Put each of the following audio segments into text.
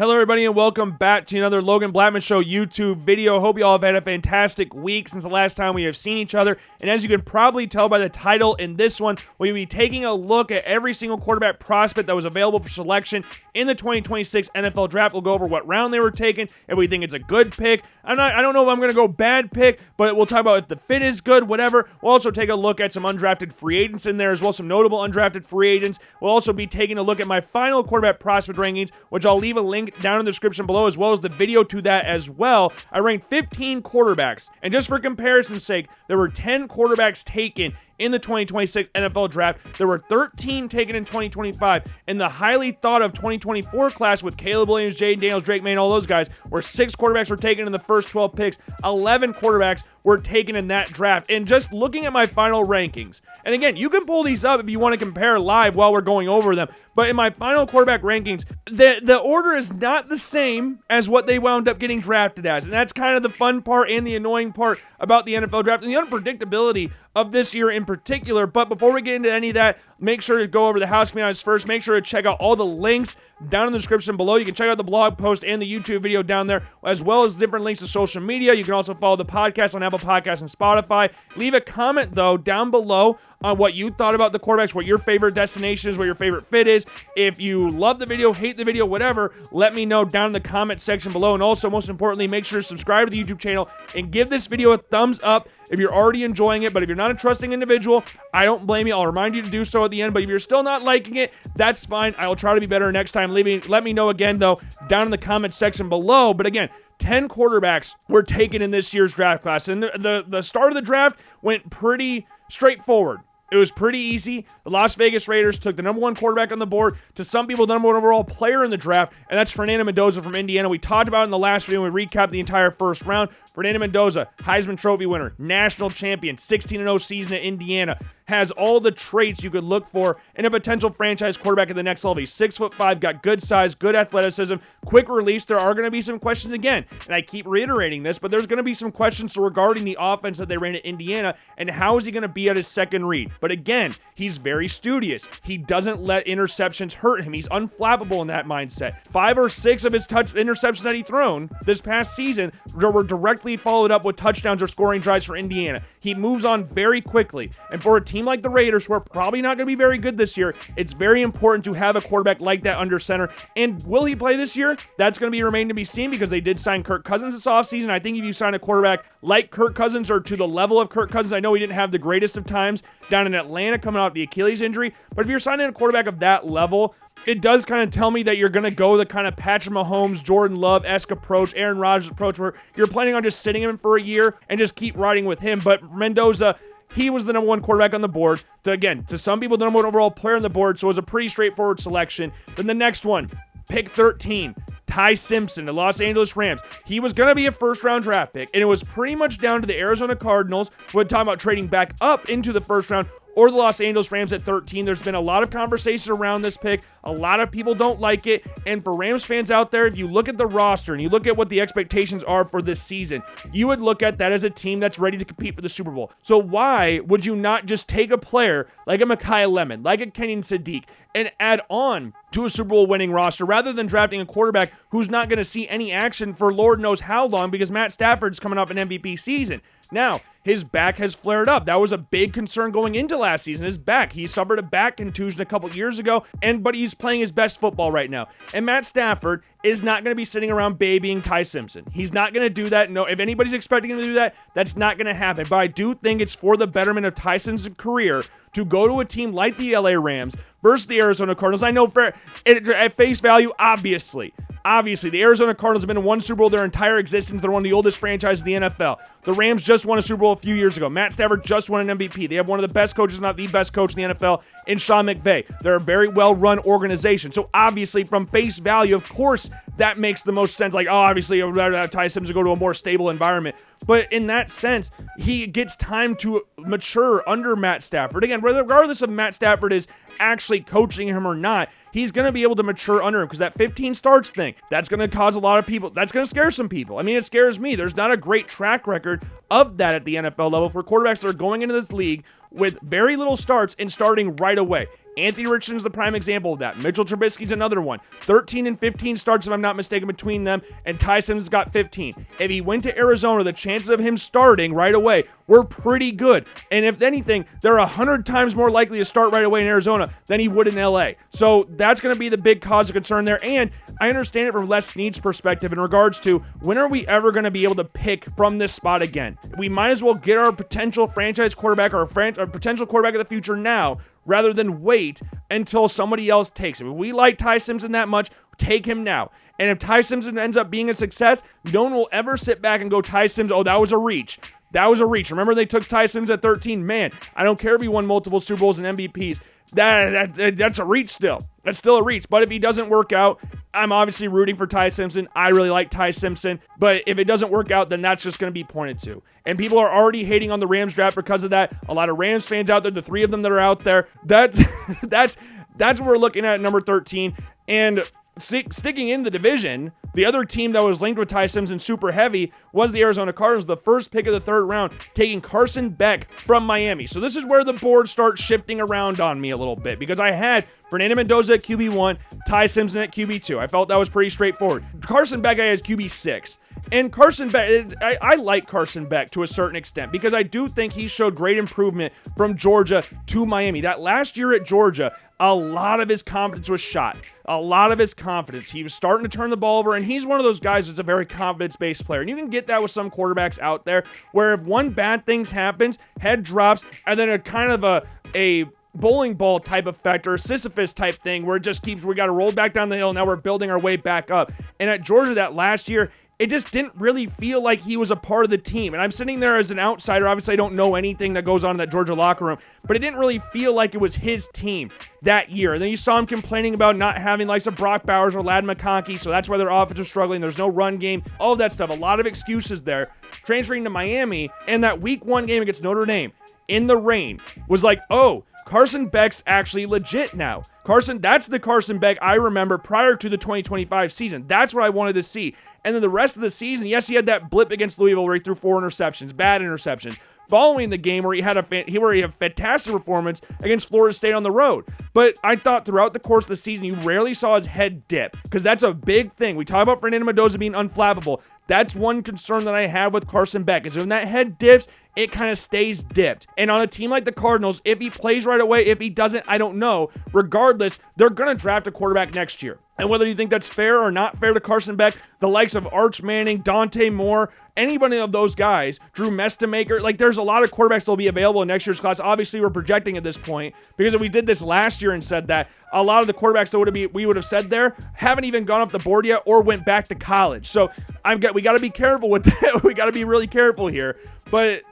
Hello everybody and welcome back to another Logan Blackman Show YouTube video. Hope you all have had a fantastic week since the last time we have seen each other. And as you can probably tell by the title in this one, we'll be taking a look at every single quarterback prospect that was available for selection in the 2026 NFL Draft. We'll go over what round they were taken, if we think it's a good pick. I don't know if I'm going to go bad pick, but we'll talk about if the fit is good, whatever. We'll also take a look at some undrafted free agents in there as well, some notable undrafted free agents. We'll also be taking a look at my final quarterback prospect rankings, which I'll leave a link down in the description below, as well as the video to that as well. I ranked 15 quarterbacks, and just for comparison's sake, there were 10 quarterbacks taken in the 2026 NFL Draft. There were 13 taken in 2025. In the highly thought of 2024 class with Caleb Williams, Jaden Daniels, Drake May, and all those guys, where 6 quarterbacks were taken in the first 12 picks, 11 quarterbacks were taken in that draft. And just looking at my final rankings, and again, you can pull these up if you want to compare live while we're going over them, but in my final quarterback rankings, the order is not the same as what they wound up getting drafted as. And that's kind of the fun part and the annoying part about the NFL Draft and the unpredictability of this year in particular. But before we get into any of that, make sure to go over the housekeeping items first. Make sure to check out all the links down in the description below. You can check out the blog post and the YouTube video down there, as well as different links to social media. You can also follow the podcast on Apple Podcasts and Spotify. Leave a comment, though, down below on what you thought about the quarterbacks, what your favorite destination is, what your favorite fit is. If you love the video, hate the video, whatever, let me know down in the comment section below. And also, most importantly, make sure to subscribe to the YouTube channel and give this video a thumbs up if you're already enjoying it. But if you're not a trusting individual, I don't blame you. I'll remind you to do so at the end. But if you're still not liking it, that's fine. I will try to be better next time. Let me know again, though, down in the comment section below. But again, 10 quarterbacks were taken in this year's draft class. And the start of the draft went pretty straightforward. It was pretty easy. The Las Vegas Raiders took the number 1 quarterback on the board, to some people, the number 1 overall player in the draft, and that's Fernando Mendoza from Indiana. We talked about it in the last video when we recapped the entire first round. Fernando Mendoza, Heisman Trophy winner, national champion, 16-0 season at Indiana, has all the traits you could look for in a potential franchise quarterback at the next level. He's 6'5", got good size, good athleticism, quick release. There are going to be some questions again, and I keep reiterating this, but there's going to be some questions regarding the offense that they ran at Indiana, and how is he going to be at his second read? But again, he's very studious. He doesn't let interceptions hurt him. He's unflappable in that mindset. 5 or 6 of his interceptions that he thrown this past season were directly followed up with touchdowns or scoring drives for Indiana. He moves on very quickly, and for a team like the Raiders, who are probably not going to be very good this year, it's very important to have a quarterback like that under center. And will he play this year? That's going to be remain to be seen, because they did sign Kirk Cousins this offseason. I think if you sign a quarterback like Kirk Cousins, or to the level of Kirk Cousins, I know he didn't have the greatest of times down in Atlanta coming out of the Achilles injury, but if you're signing a quarterback of that level, it does kind of tell me that you're going to go the kind of Patrick Mahomes, Jordan Love-esque approach, Aaron Rodgers approach, where you're planning on just sitting him for a year and just keep riding with him. But Mendoza, he was the number 1 quarterback on the board. To some people, the number 1 overall player on the board, so it was a pretty straightforward selection. Then the next one, pick 13, Ty Simpson, the Los Angeles Rams. He was going to be a first-round draft pick, and it was pretty much down to the Arizona Cardinals. We're talking about trading back up into the first round, or the Los Angeles Rams at 13. There's been a lot of conversation around this pick. A lot of people don't like it. And for Rams fans out there, if you look at the roster and you look at what the expectations are for this season, you would look at that as a team that's ready to compete for the Super Bowl. So why would you not just take a player like a Micaiah Lemon, like a Kenyon Sadiq, and add on to a Super Bowl winning roster, rather than drafting a quarterback who's not going to see any action for Lord knows how long, because Matt Stafford's coming off an MVP season. Now, his back has flared up. That was a big concern going into last season, his back. He suffered a back contusion a couple years ago, but he's playing his best football right now. And Matt Stafford is not going to be sitting around babying Ty Simpson. He's not going to do that. No, if anybody's expecting him to do that, that's not going to happen. But I do think it's for the betterment of Ty Simpson's career to go to a team like the LA Rams versus the Arizona Cardinals. I know at face value, obviously, the Arizona Cardinals have been in 1 Super Bowl their entire existence. They're one of the oldest franchises in the NFL. The Rams just won a Super Bowl a few years ago. Matt Stafford just won an MVP. They have one of the best coaches, if not the best coach in the NFL, in Sean McVay. They're a very well-run organization. So obviously, from face value, of course, that makes the most sense. Like, obviously, I would rather have Ty Simpson go to a more stable environment. But in that sense, he gets time to mature under Matt Stafford. Again, regardless of Matt Stafford is actually coaching him or not, he's going to be able to mature under him, because that 15 starts thing, that's going to cause a lot of people, that's going to scare some people. I mean, it scares me. There's not a great track record of that at the NFL level for quarterbacks that are going into this league with very little starts and starting right away. Anthony Richardson's the prime example of that. Mitchell Trubisky's another one. 13 and 15 starts, if I'm not mistaken, between them, and Ty Simmons got 15. If he went to Arizona, the chances of him starting right away were pretty good. And if anything, they're 100 times more likely to start right away in Arizona than he would in LA. So that's going to be the big cause of concern there. And I understand it from Les Snead's perspective in regards to when are we ever going to be able to pick from this spot again? We might as well get our potential franchise quarterback or our potential quarterback of the future now rather than wait until somebody else takes him. If we like Ty Simpson that much, take him now. And if Ty Simpson ends up being a success, no one will ever sit back and go, Ty Simpson, oh, that was a reach. That was a reach. Remember they took Ty Simmons at 13? Man, I don't care if he won multiple Super Bowls and MVPs. That's a reach still. That's still a reach. But if he doesn't work out, I'm obviously rooting for Ty Simpson. I really like Ty Simpson. But if it doesn't work out, then that's just going to be pointed to. And people are already hating on the Rams draft because of that. A lot of Rams fans out there, the three of them that are out there, that's what we're looking at number 13. And sticking in the division, the other team that was linked with Ty Simpson super heavy was the Arizona Cardinals, the first pick of the third round, taking Carson Beck from Miami. So this is where the board starts shifting around on me a little bit because I had Fernando Mendoza at QB1, Ty Simpson at QB2. I felt that was pretty straightforward. Carson Beck I had as QB6. And Carson Beck, I like Carson Beck to a certain extent because I do think he showed great improvement from Georgia to Miami. That last year at Georgia, a lot of his confidence was shot. A lot of his confidence. He was starting to turn the ball over, and he's one of those guys that's a very confidence-based player. And you can get that with some quarterbacks out there where if one bad thing happens, head drops, and then a kind of a bowling ball type effect or a Sisyphus type thing where it just keeps, we got to roll back down the hill, now we're building our way back up. And at Georgia that last year, it just didn't really feel like he was a part of the team. And I'm sitting there as an outsider. Obviously, I don't know anything that goes on in that Georgia locker room, but it didn't really feel like it was his team that year. And then you saw him complaining about not having likes of Brock Bowers or Ladd McConkey, so that's why their offense was struggling. There's no run game, all of that stuff. A lot of excuses there. Transferring to Miami, and that week 1 game against Notre Dame in the rain was like, oh, Carson Beck's actually legit now. That's the Carson Beck I remember prior to the 2025 season. That's what I wanted to see. And then the rest of the season, yes, he had that blip against Louisville where he threw 4 interceptions, bad interceptions. Following the game where he had a fantastic performance against Florida State on the road. But I thought throughout the course of the season, you rarely saw his head dip because that's a big thing. We talk about Fernando Mendoza being unflappable. That's one concern that I have with Carson Beck is when that head dips, it kind of stays dipped. And on a team like the Cardinals, if he plays right away, if he doesn't, I don't know. Regardless, they're going to draft a quarterback next year. And whether you think that's fair or not fair to Carson Beck, the likes of Arch Manning, Dante Moore, anybody of those guys, Drew Mestamaker, like there's a lot of quarterbacks that will be available in next year's class. Obviously, we're projecting at this point because if we did this last year and said that, a lot of the quarterbacks that we would have said there haven't even gone off the board yet or went back to college. So we got to be careful with that. We got to be really careful here. But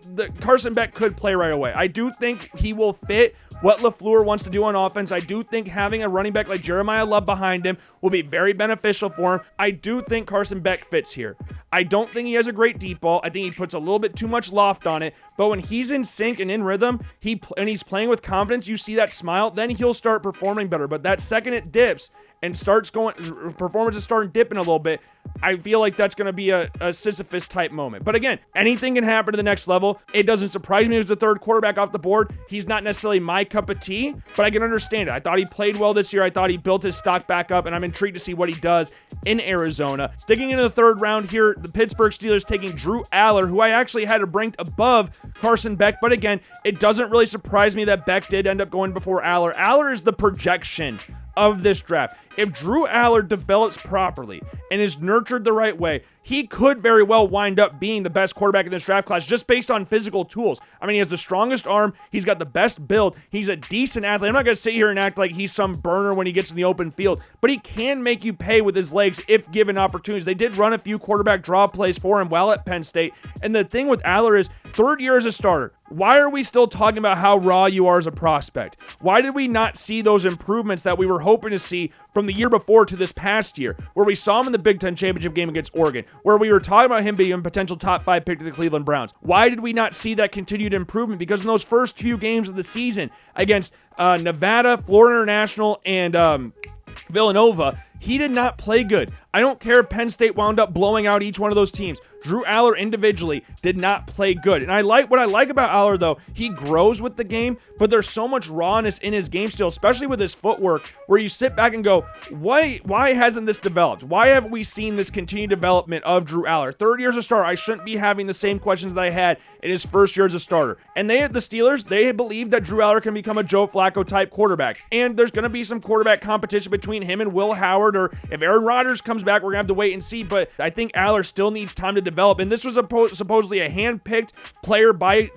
Carson Beck could play right away. I do think he will fit what LaFleur wants to do on offense. I do think having a running back like Jeremiah Love behind him will be very beneficial for him. I do think Carson Beck fits here. I don't think he has a great deep ball. I think he puts a little bit too much loft on it. But when he's in sync and in rhythm, and he's playing with confidence, you see that smile, then he'll start performing better. But that second it dips and performance is starting dipping a little bit, I feel like that's going to be a Sisyphus type moment. But again, anything can happen to the next level. It doesn't surprise me he was the third quarterback off the board. He's not necessarily my cup of tea, but I can understand it. I thought he played well this year. I thought he built his stock back up, and I'm intrigued to see what he does in Arizona. Sticking into the third round here, the Pittsburgh Steelers taking Drew Aller, who I actually had ranked above Carson Beck, but again, it doesn't really surprise me that Beck did end up going before Aller. Aller is the projection of this draft. If Drew Aller develops properly and is nurtured the right way, he could very well wind up being the best quarterback in this draft class just based on physical tools. I mean, he has the strongest arm. He's got the best build. He's a decent athlete. I'm not going to sit here and act like he's some burner when he gets in the open field, but he can make you pay with his legs if given opportunities. They did run a few quarterback draw plays for him while at Penn State. And the thing with Aller is third year as a starter. Why are we still talking about how raw you are as a prospect? Why did we not see those improvements that we were hoping to see from the year before to this past year, where we saw him in the Big Ten championship game against Oregon, where we were talking about him being a potential top 5 pick to the Cleveland Browns? Why did we not see that continued improvement? Because in those first few games of the season against Nevada, Florida International, and Villanova, he did not play good. I don't care if Penn State wound up blowing out each one of those teams. Drew Aller individually did not play good. And what I like about Aller, though, he grows with the game, but there's so much rawness in his game still, especially with his footwork, where you sit back and go, why hasn't this developed? Why haven't we seen this continued development of Drew Aller? Third year as a starter, I shouldn't be having the same questions that I had in his first year as a starter. And the Steelers, they believe that Drew Aller can become a Joe Flacco type quarterback. And there's going to be some quarterback competition between him and Will Howard, or if Aaron Rodgers comes back, we're going to have to wait and see. But I think Aller still needs time to develop. And this was supposedly a hand-picked player by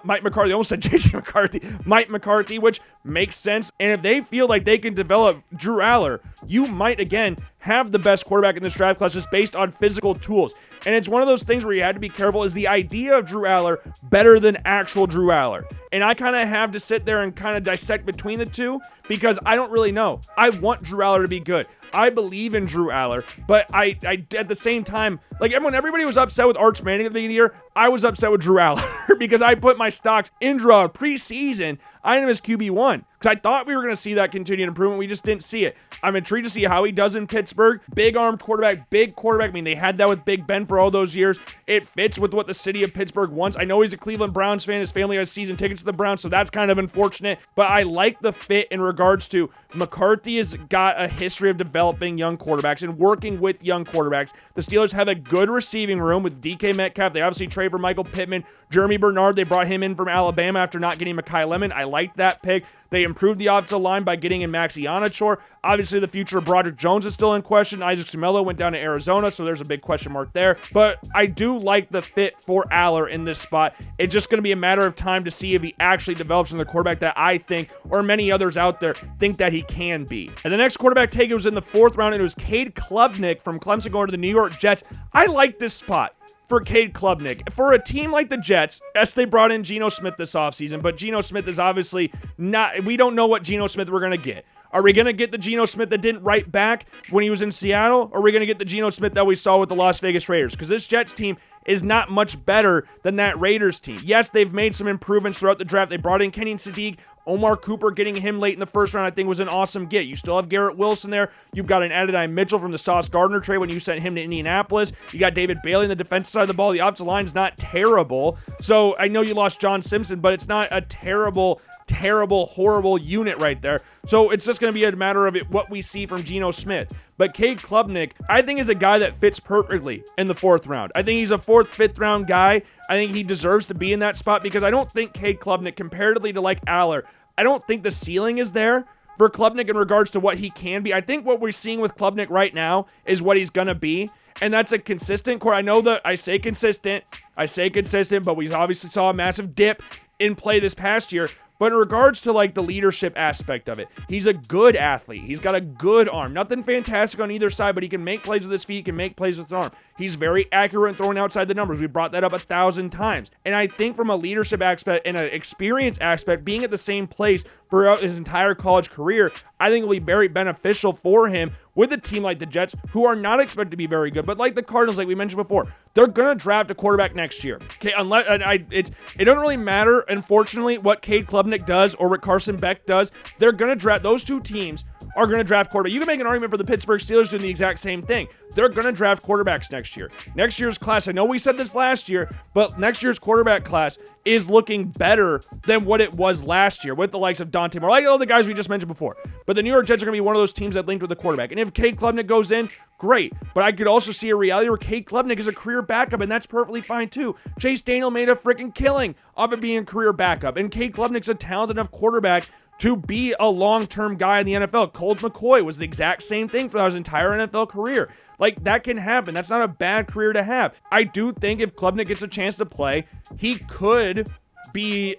Mike McCarthy. I almost said J.J. McCarthy. Mike McCarthy, which makes sense. And if they feel like they can develop Drew Aller, you might, again, have the best quarterback in this draft class just based on physical tools. And it's one of those things where you had to be careful. Is the idea of Drew Aller better than actual Drew Aller? And I kind of have to sit there and kind of dissect between the two because I don't really know. I want Drew Aller to be good. I believe in Drew Aller, but I at the same time, like everybody was upset with Arch Manning at the beginning of the year. I was upset with Drew Aller because I put my stocks in Drew Aller preseason. I had him as QB1 because I thought we were going to see that continued improvement. We just didn't see it. I'm intrigued to see how he does in Pittsburgh. Big arm quarterback, big quarterback. I mean, they had that with Big Ben for all those years. It fits with what the city of Pittsburgh wants. I know he's a Cleveland Browns fan. His family has season tickets to the Browns, so that's kind of unfortunate. But I like the fit in regards to McCarthy has got a history of developing young quarterbacks and working with young quarterbacks. The Steelers have a good receiving room with DK Metcalf. They obviously trade for Michael Pittman. Jeremy Bernard, they brought him in from Alabama after not getting Mekhi Lemon. I liked that pick. They improved the offensive line by getting in Maxi Ionichor. Obviously, the future of Broderick Jones is still in question. Isaac Sumelo went down to Arizona, so there's a big question mark there. But I do like the fit for Aller in this spot. It's just going to be a matter of time to see if he actually develops into the quarterback that I think, or many others out there, think that he can be. And the next quarterback take was in the 4th round, and it was Cade Klubnik from Clemson going to the New York Jets. I like this spot for Cade Klubnik. For a team like the Jets, yes, they brought in Geno Smith this offseason, but Geno Smith is obviously not, we don't know what Geno Smith we're going to get. Are we going to get the Geno Smith that didn't write back when he was in Seattle? Or are we going to get the Geno Smith that we saw with the Las Vegas Raiders? Because this Jets team is not much better than that Raiders team. Yes, they've made some improvements throughout the draft. They brought in Kenny Sadiq. Omar Cooper, getting him late in the 1st round, I think was an awesome get. You still have Garrett Wilson there. You've got an Adonai Mitchell from the Sauce Gardner trade when you sent him to Indianapolis. You got David Bailey on the defensive side of the ball. The offensive line is not terrible. So I know you lost John Simpson, but it's not a terrible, horrible unit right there. So it's just going to be a matter of what we see from Geno Smith. But Cade Klubnik, I think, is a guy that fits perfectly in the 4th round. I think he's a 4th, 5th round guy. I think he deserves to be in that spot because I don't think Cade Klubnik, comparatively to like Aller, I don't think the ceiling is there for Klubnik in regards to what he can be. I think what we're seeing with Klubnik right now is what he's going to be. And that's a consistent core. I know that I say consistent, but we obviously saw a massive dip in play this past year. But in regards to like the leadership aspect of it, he's a good athlete. He's got a good arm. Nothing fantastic on either side, but he can make plays with his feet, he can make plays with his arm. He's very accurate in throwing outside the numbers. We brought that up 1,000 times. And I think from a leadership aspect and an experience aspect, being at the same place throughout his entire college career, I think will be very beneficial for him with a team like the Jets, who are not expected to be very good, but like the Cardinals, like we mentioned before, they're going to draft a quarterback next year. Okay, unless it doesn't really matter, unfortunately, what Cade Klubnik does or what Carson Beck does. They're going to draft, those two teams are going to draft quarterback. You can make an argument for the Pittsburgh Steelers doing the exact same thing. They're going to draft quarterbacks next year. Next year's class, I know we said this last year, but next year's quarterback class is looking better than what it was last year with the likes of Dante Moore, like all the guys we just mentioned before. But the New York Jets are going to be one of those teams that linked with the quarterback. And if Cade Klubnik goes in, great. But I could also see a reality where Cade Klubnik is a career backup, and that's perfectly fine too. Chase Daniel made a freaking killing of it being a career backup. And Cade Klubnik's a talented enough quarterback to be a long-term guy in the NFL. Colt McCoy was the exact same thing for his entire NFL career. Like, that can happen. That's not a bad career to have. I do think if Klubnik gets a chance to play, he could be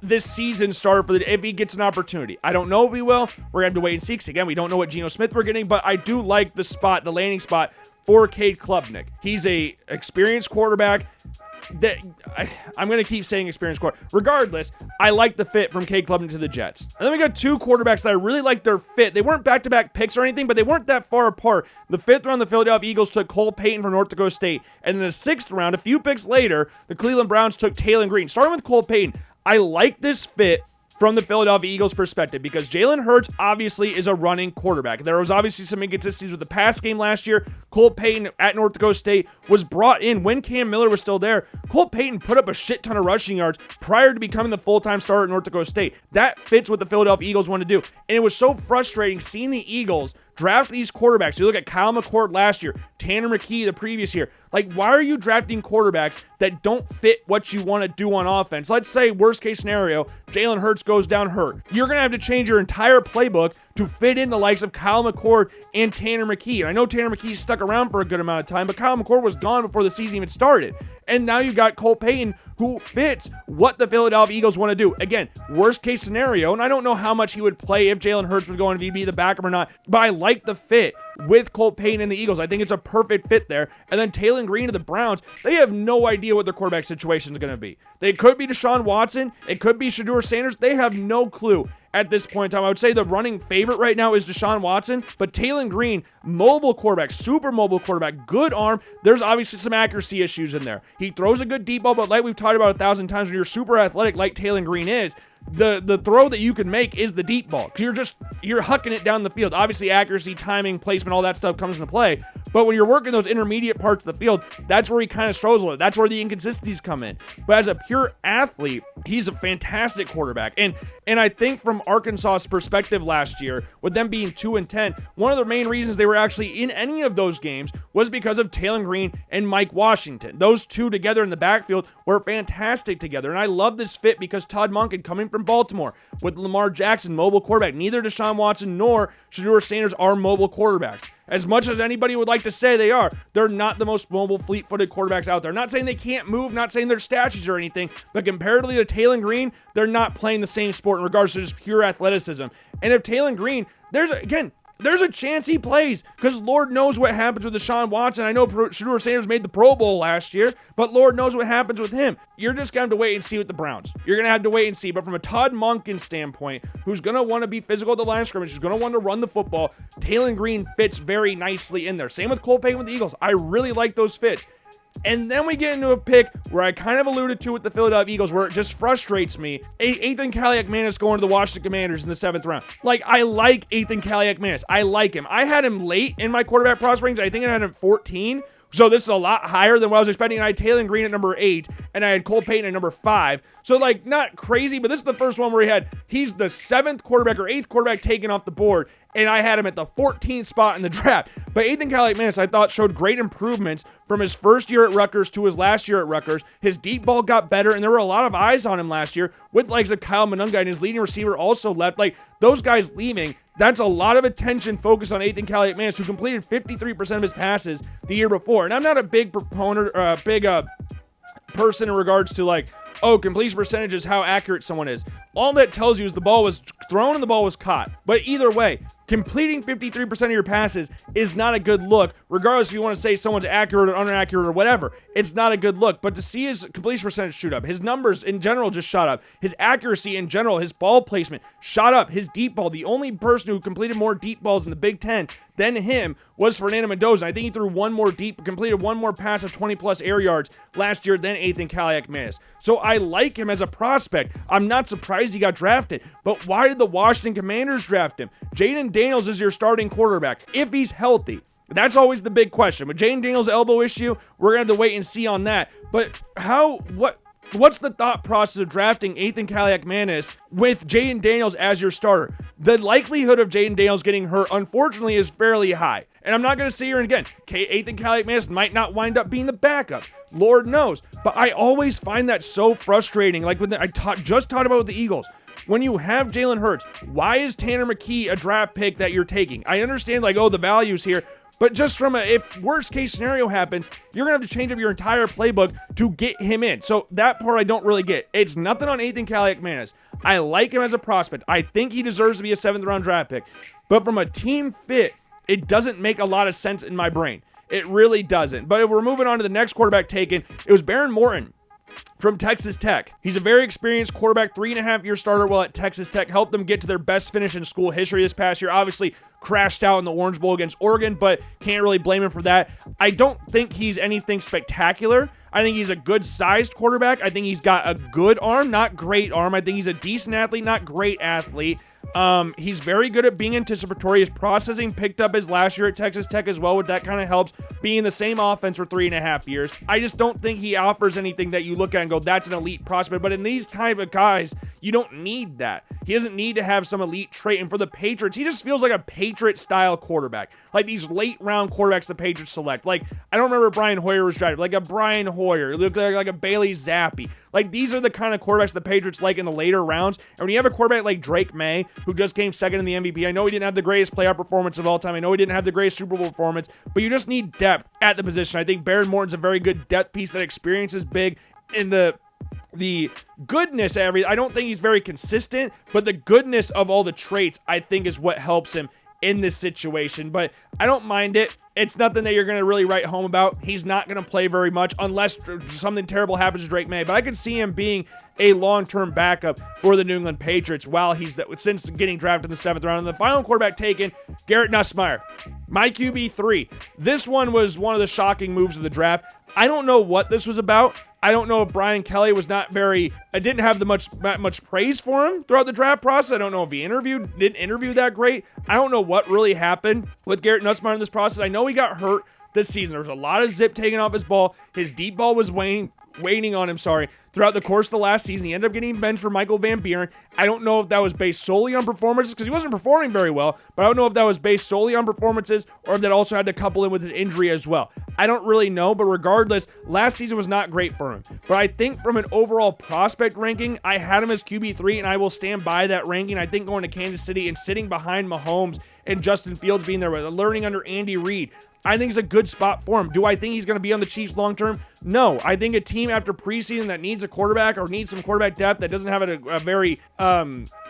this season starter if he gets an opportunity. I don't know if he will. We're going to have to wait and see, because again, we don't know what Geno Smith we're getting, but I do like the landing spot for Cade Klubnik. He's a experienced quarterback. I'm going to keep saying experienced quarterback. Regardless, I like the fit from Cade Klubnik to the Jets. And then we got two quarterbacks that I really like their fit. They weren't back-to-back picks or anything, but they weren't that far apart. The 5th round, the Philadelphia Eagles took Cole Payton from North Dakota State. And in the 6th round, a few picks later, the Cleveland Browns took Taylor Green. Starting with Cole Payton, I like this fit from the Philadelphia Eagles perspective, because Jalen Hurts obviously is a running quarterback. There was obviously some inconsistencies with the pass game last year. Colt Payton at North Dakota State was brought in when Cam Miller was still there. Colt Payton put up a shit ton of rushing yards prior to becoming the full-time starter at North Dakota State. That fits what the Philadelphia Eagles want to do. And it was so frustrating seeing the Eagles draft these quarterbacks. You look at Kyle McCord last year, Tanner McKee the previous year. Like, why are you drafting quarterbacks that don't fit what you want to do on offense? Let's say, worst case scenario, Jalen Hurts goes down hurt. You're going to have to change your entire playbook to fit in the likes of Kyle McCord and Tanner McKee. And I know Tanner McKee stuck around for a good amount of time, but Kyle McCord was gone before the season even started. And now you got Colt Payton, who fits what the Philadelphia Eagles want to do. Again, worst case scenario, and I don't know how much he would play if Jalen Hurts was going to be the backup or not, but I like the fit with Colt Payton and the Eagles. I think it's a perfect fit there. And then Taylor Green to the Browns, they have no idea what their quarterback situation is going to be. They could be Deshaun Watson. It could be Shedeur Sanders. They have no clue at this point in time. I would say the running favorite right now is Deshaun Watson, but Taylor Green, mobile quarterback, super mobile quarterback, good arm. There's obviously some accuracy issues in there. He throws a good deep ball, but like we've talked about 1,000 times, when you're super athletic like Taylor Green is, the throw that you can make is the deep ball, because you're hucking it down the field. Obviously, accuracy, timing, placement, all that stuff comes into play. But when you're working those intermediate parts of the field, that's where he kind of struggles with it. That's where the inconsistencies come in. But as a pure athlete, he's a fantastic quarterback. And I think from Arkansas's perspective last year, with them being 2-10, one of the main reasons they were actually in any of those games was because of Taylor Green and Mike Washington. Those two together in the backfield were fantastic together. And I love this fit because Todd Monken, coming from Baltimore, with Lamar Jackson, mobile quarterback. Neither Deshaun Watson nor Shedeur Sanders are mobile quarterbacks. As much as anybody would like to say they are, they're not the most mobile, fleet-footed quarterbacks out there. Not saying they can't move, not saying they're statues or anything, but comparatively to Taylor Green, they're not playing the same sport in regards to just pure athleticism. And if Taylor Green, there's a chance he plays, because Lord knows what happens with Deshaun Watson. I know Shedeur Sanders made the Pro Bowl last year, but Lord knows what happens with him. You're just going to have to wait and see with the Browns. You're going to have to wait and see. But from a Todd Monken standpoint, who's going to want to be physical at the line of scrimmage, who's going to want to run the football, Taylor Green fits very nicely in there. Same with Colt Payton with the Eagles. I really like those fits. And then we get into a pick where I kind of alluded to with the Philadelphia Eagles, where it just frustrates me. Ethan Kaliak-Manis going to the Washington Commanders in the 7th round. Like, I like Ethan Kaliak-Manis. I like him. I had him late in my quarterback prospects. I think I had him 14. So this is a lot higher than what I was expecting. I had Taylor Green at number 8, and I had Colt Payton at number 5. So, like, not crazy, but this is the first one where he's the 7th quarterback or 8th quarterback taken off the board, and I had him at the 14th spot in the draft. But Ethan Kaliak-Manis, I thought, showed great improvements from his first year at Rutgers to his last year at Rutgers. His deep ball got better, and there were a lot of eyes on him last year, with likes of Kyle Monunga, and his leading receiver also left. Like, those guys leaving, that's a lot of attention focused on Ethan Kaliak-Manis, who completed 53% of his passes the year before. And I'm not a big proponent, person in regards to, like, completion percentages, how accurate someone is. All that tells you is the ball was thrown and the ball was caught. But either way, completing 53% of your passes is not a good look, regardless if you want to say someone's accurate or inaccurate or whatever. It's not a good look. But to see his completion percentage shoot up, his numbers in general just shot up, his accuracy in general, his ball placement shot up, his deep ball, the only person who completed more deep balls in the Big Ten than him was Fernando Mendoza. I think he threw completed one more pass of 20-plus air yards last year than Ethan Kaliak-Manis. So I like him as a prospect. I'm not surprised he got drafted. But why did the Washington Commanders draft him? Jaden Daniels is your starting quarterback, if he's healthy. That's always the big question. With Jaden Daniels' elbow issue, we're going to have to wait and see on that. But what's the thought process of drafting Ethan Kaliak-Manis with Jaden Daniels as your starter? The likelihood of Jaden Daniels getting hurt, unfortunately, is fairly high. And I'm not going to sit here and again, Ethan Kaliak-Manis might not wind up being the backup. Lord knows. But I always find that so frustrating. Like when just talked about with the Eagles. When you have Jalen Hurts, why is Tanner McKee a draft pick that you're taking? I understand, like, the value's here. But just from if worst case scenario happens, you're going to have to change up your entire playbook to get him in. So that part I don't really get. It's nothing on Ethan Kaliak-Manis. I like him as a prospect. I think he deserves to be a 7th round draft pick. But from a team fit, it doesn't make a lot of sense in my brain. It really doesn't. But if we're moving on to the next quarterback taken, it was Baron Morton from Texas Tech. He's a very experienced quarterback, 3.5-year starter while at Texas Tech, helped them get to their best finish in school history this past year. Obviously, crashed out in the Orange Bowl against Oregon, but can't really blame him for that. I don't think he's anything spectacular. I think he's a good-sized quarterback. I think he's got a good arm, not great arm. I think he's a decent athlete, not great athlete. He's very good at being anticipatory. His processing picked up his last year at Texas Tech as well, which that kind of helps being in the same offense for 3.5 years. I just don't think he offers anything that you look at and go, that's an elite prospect. But in these type of guys, you don't need that. He doesn't need to have some elite trait. And for the Patriots, he just feels like a Patriot-style quarterback. Like these late-round quarterbacks the Patriots select. Like, I don't remember Brian Hoyer was drafted. Like a Brian Hoyer. It looked like a Bailey Zappi. Like, these are the kind of quarterbacks the Patriots like in the later rounds. And when you have a quarterback like Drake May, who just came second in the MVP, I know he didn't have the greatest playoff performance of all time. I know he didn't have the greatest Super Bowl performance, but you just need depth at the position. I think Baron Morton's a very good depth piece. That experience is big. In the goodness, I don't think he's very consistent, but the goodness of all the traits, I think, is what helps him in this situation. But I don't mind it. It's nothing that you're going to really write home about. He's not going to play very much unless something terrible happens to Drake May. But I could see him being a long-term backup for the New England Patriots since getting drafted in the 7th round. And the final quarterback taken, Garrett Nussmeier, my QB3. This one was one of the shocking moves of the draft. I don't know what this was about. I don't know if Brian Kelly was not very, I didn't have much praise for him throughout the draft process. I don't know if he didn't interview that great. I don't know what really happened with Garrett Nussmeier in this process. I know he got hurt this season. There was a lot of zip taken off his ball. His deep ball was waiting on him, throughout the course of the last season. He ended up getting benched for Michael Van Buren. I don't know if that was based solely on performances, because he wasn't performing very well, but I don't know if that was based solely on performances or if that also had to couple in with his injury as well. I don't really know, but regardless, last season was not great for him. But I think from an overall prospect ranking, I had him as QB3, and I will stand by that ranking. I think going to Kansas City and sitting behind Mahomes and Justin Fields being there, learning under Andy Reid, I think it's a good spot for him. Do I think he's going to be on the Chiefs long term? No. I think a team after preseason that needs a quarterback or needs some quarterback depth, that doesn't have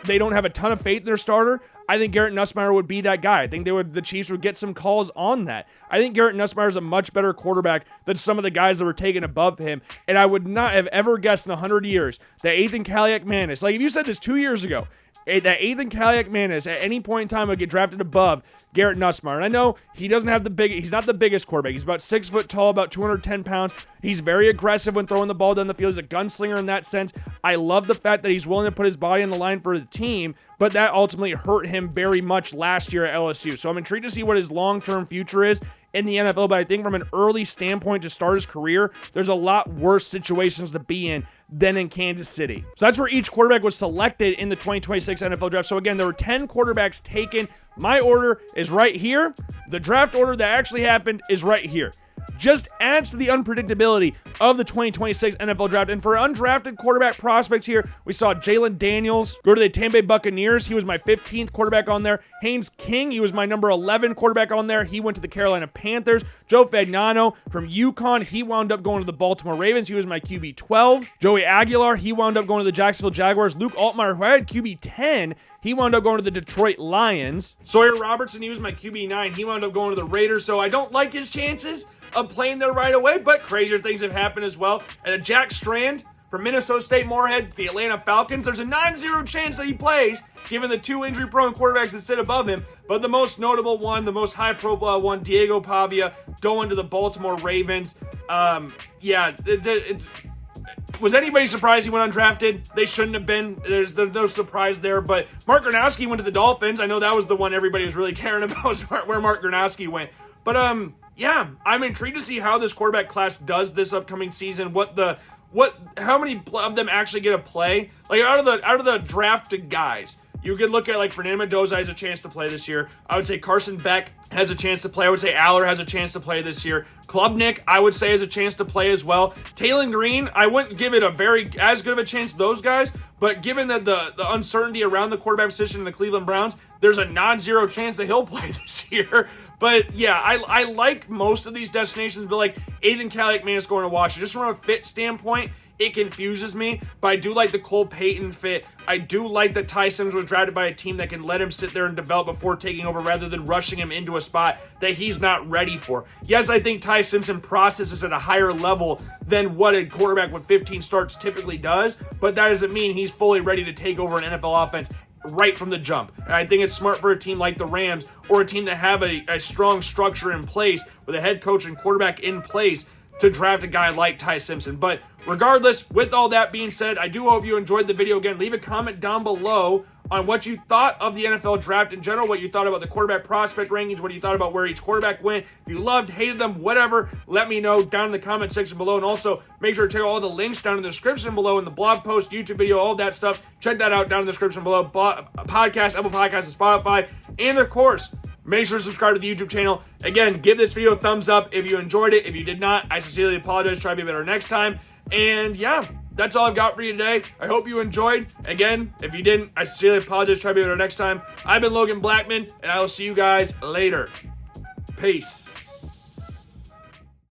they don't have a ton of faith in their starter, I think Garrett Nussmeier would be that guy. I think the Chiefs would get some calls on that. I think Garrett Nussmeier is a much better quarterback than some of the guys that were taken above him, and I would not have ever guessed in 100 years that Ethan Kaliak-Manis, like if you said this 2 years ago, that Ethan Kaliak-Manis at any point in time would get drafted above Garrett Nussmeier. And I know he's not the biggest quarterback. He's about 6 foot tall, about 210 pounds. He's very aggressive when throwing the ball down the field. He's a gunslinger in that sense. I love the fact that he's willing to put his body on the line for the team, but that ultimately hurt him very much last year at LSU. So I'm intrigued to see what his long-term future is in the NFL, but I think from an early standpoint to start his career, there's a lot worse situations to be in than in Kansas City. So that's where each quarterback was selected in the 2026 NFL draft. So again, there were 10 quarterbacks taken. My order is right here. The draft order that actually happened is right here. Just adds to the unpredictability of the 2026 NFL draft. And for undrafted quarterback prospects here, we saw Jalen Daniels go to the Tampa Bay Buccaneers. He was my 15th quarterback on there. Haynes King, he was my number 11 quarterback on there. He went to the Carolina Panthers. Joe Fagnano from UConn, he wound up going to the Baltimore Ravens. He was my QB 12. Joey Aguilar, he wound up going to the Jacksonville Jaguars. Luke Altmaier, who I had QB 10, he wound up going to the Detroit Lions. Sawyer Robertson, he was my QB 9. He wound up going to the Raiders. So I don't like his chances of playing there right away, but crazier things have happened as well. And then Jack Strand from Minnesota State Moorhead, the Atlanta Falcons, there's a 9-0 chance that he plays, given the 2 injury-prone quarterbacks that sit above him. But the most notable one, the most high-profile one, Diego Pavia, going to the Baltimore Ravens. Was anybody surprised he went undrafted? They shouldn't have been. There's no surprise there. But Mark Gronowski went to the Dolphins. I know that was the one everybody was really caring about, was where Mark Gronowski went. But yeah, I'm intrigued to see how this quarterback class does this upcoming season. How many of them actually get a play? Like out of the drafted guys, you could look at like Fernando Mendoza has a chance to play this year. I would say Carson Beck has a chance to play. I would say Aller has a chance to play this year. Klubnik, I would say, has a chance to play as well. Taylon Green, I wouldn't give it as good of a chance to those guys, but given that the uncertainty around the quarterback position in the Cleveland Browns, there's a non-zero chance that he'll play this year. But yeah, I like most of these destinations, but like Ethan Kaliak-Manis going to Washington, just from a fit standpoint, it confuses me. But I do like the Cole Payton fit. I do like that Ty Sims was drafted by a team that can let him sit there and develop before taking over rather than rushing him into a spot that he's not ready for. Yes, I think Ty Simpson processes at a higher level than what a quarterback with 15 starts typically does, but that doesn't mean he's fully ready to take over an NFL offense right from the jump. And I think it's smart for a team like the Rams or a team that have a strong structure in place with a head coach and quarterback in place to draft a guy like Ty Simpson. But regardless, with all that being said, I do hope you enjoyed the video. Again, leave a comment down below on what you thought of the NFL draft in general, what you thought about the quarterback prospect rankings, what you thought about where each quarterback went. If you loved, hated them, whatever, let me know down in the comment section below. And also, make sure to check out all the links down in the description below in the blog post, YouTube video, all that stuff. Check that out down in the description below. Podcast, Apple Podcasts, and Spotify. And of course, make sure to subscribe to the YouTube channel. Again, give this video a thumbs up if you enjoyed it. If you did not, I sincerely apologize. Try to be better next time. And yeah, that's all I've got for you today. I hope you enjoyed. Again, if you didn't, I sincerely apologize. Try to be better next time. I've been Logan Blackman, and I will see you guys later. Peace.